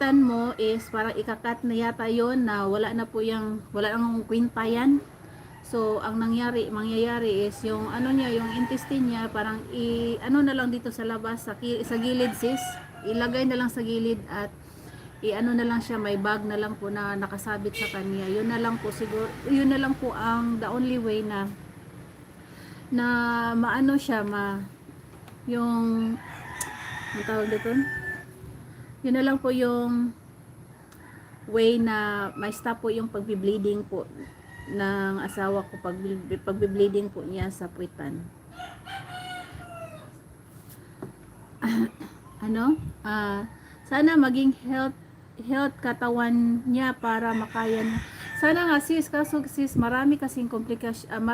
puwitan mo is parang ikakat na yata yon na wala na po yung, wala nang kwinta yan. So, ang mangyayari is yung ano niya, yung intestine niya, parang ano na lang dito sa labas, sa gilid sis. Ilagay na lang sa gilid at ano na lang siya, may bag na lang po na nakasabit sa kanya. Yun na lang po siguro, yun na lang po ang the only way na maano siya, yung, ang tawag dito? Yun na lang po yung way na may stop po yung pagbi-bleeding po ng asawa ko, pagbi-bleeding po niya sa puwitan. Ano? Sana maging health katawan niya para makaya niya. Sana nga sis, kaso sis, marami kasing komplikasyon,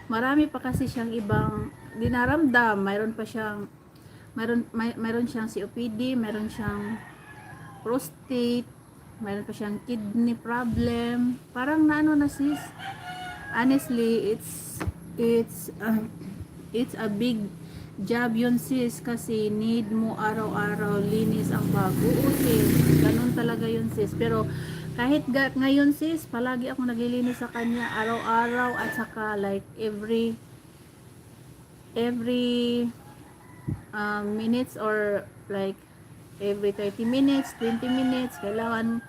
marami pa kasi siyang ibang dinaramdam. Mayroon pa siyang mayroon siyang COPD, mayroon siyang prostate, mayroon pa siyang kidney problem. Parang naano na sis. Honestly, it's a big job yun sis, kasi need mo araw-araw linis ang bag. Oo sis, ganun talaga yun sis. Pero kahit ngayon sis, palagi ako naglilinis sa kanya araw-araw, at saka like every minutes, or like every 30 minutes, 20 minutes, kailangan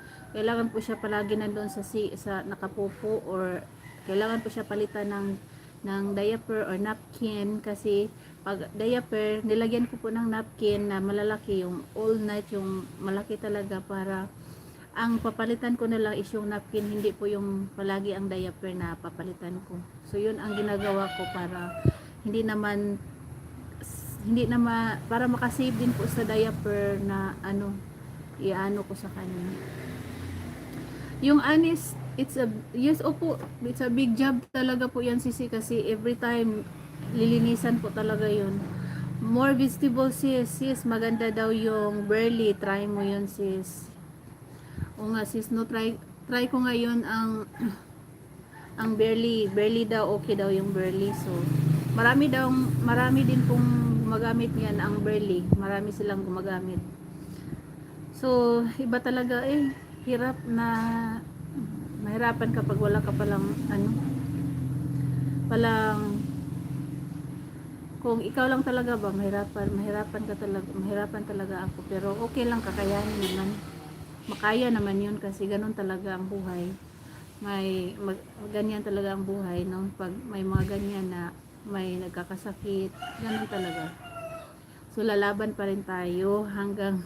po siya palagi nandoon sa nakapupo, or kailangan po siya palitan ng diaper or napkin, kasi pag diaper, nilagyan ko po ng napkin na malalaki, yung all night, yung malaki talaga, para ang papalitan ko na lang is yung napkin, hindi po yung palagi ang diaper na papalitan ko. So yun ang ginagawa ko para hindi naman para makasave din po sa diaper na iano ko sa kanya. Yung honest, yes, opo, it's a big job talaga po yan sisi, kasi every time lilinisan po talaga yun. More vegetables sis, maganda daw yung burley, try mo yun sis. O nga sis, no, try ko ngayon ang burley daw, okay daw yung burley. So marami din pong gumagamit niyan ang burley, marami silang gumagamit. So iba talaga hirap na mahirapan kapag wala ka palang kung ikaw lang talaga ba, mahirapan talaga ako, pero okay lang, kakayanin naman, makaya naman yun, kasi ganun talaga ang buhay. Ganyan talaga ang buhay, no? Pag may mga ganyan na may nagkakasakit, ganun talaga. So lalaban pa rin tayo hanggang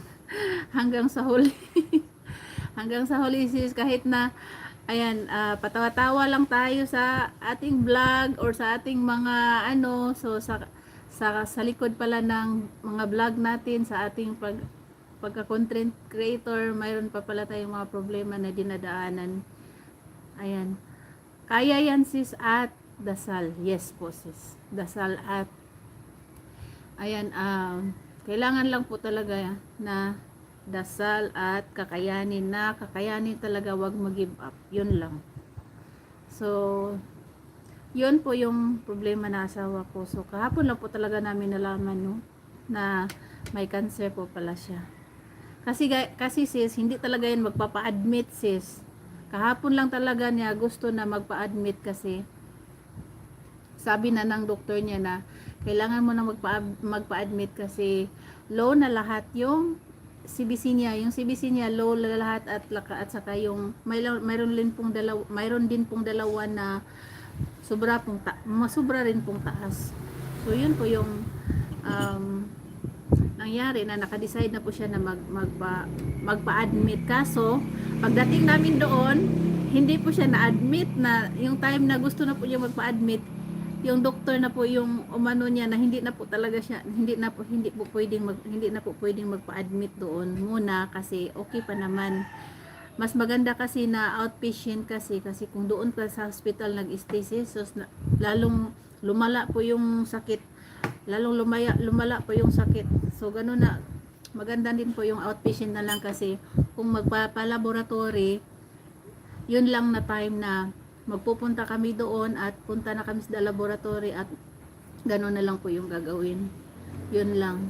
sa huli. Hanggang sa huli sis, kahit na ayan, patawa-tawa lang tayo sa ating vlog or sa ating mga so sa likod pala ng mga vlog natin, sa ating pagka-content creator, mayroon pa pala tayong mga problema na dinadaanan. Ayan. Kaya yan sis, at dasal. Yes po sis. Dasal at ayan, kailangan lang po talaga na dasal at kakayanin talaga, wag mag-give up. Yun lang. So, yun po yung problema na asawa ko. So, kahapon lang po talaga namin nalaman, no, na may cancer po pala siya. Kasi sis, hindi talaga yan magpapa-admit sis. Kahapon lang talaga niya gusto na magpa-admit, kasi sabi na ng doktor niya na kailangan mo na magpa-admit kasi low na lahat yung CBC niya. Yung CBC niya low na lahat, at saka yung mayroon din pong dalawa na masubra rin pong taas. So yun po yung nangyari, na naka-decide na po siya na magpa-admit. Kaso pagdating namin doon, hindi po siya na-admit. Na yung time na gusto na po niya magpa-admit, yung doktor na po yung umano niya na hindi na po talaga siya, hindi na po pwedeng magpa-admit doon muna, kasi okay pa naman. Mas maganda kasi na outpatient, kasi kung doon pa sa hospital nag-stay sis, so lalong lumala po yung sakit, lumala po yung sakit. So ganun na, maganda din po yung outpatient na lang, kasi kung magpapa-laboratory, yun lang na time na magpupunta kami doon, at punta na kami sa laboratory, at gano'n na lang po yung gagawin. Yun lang.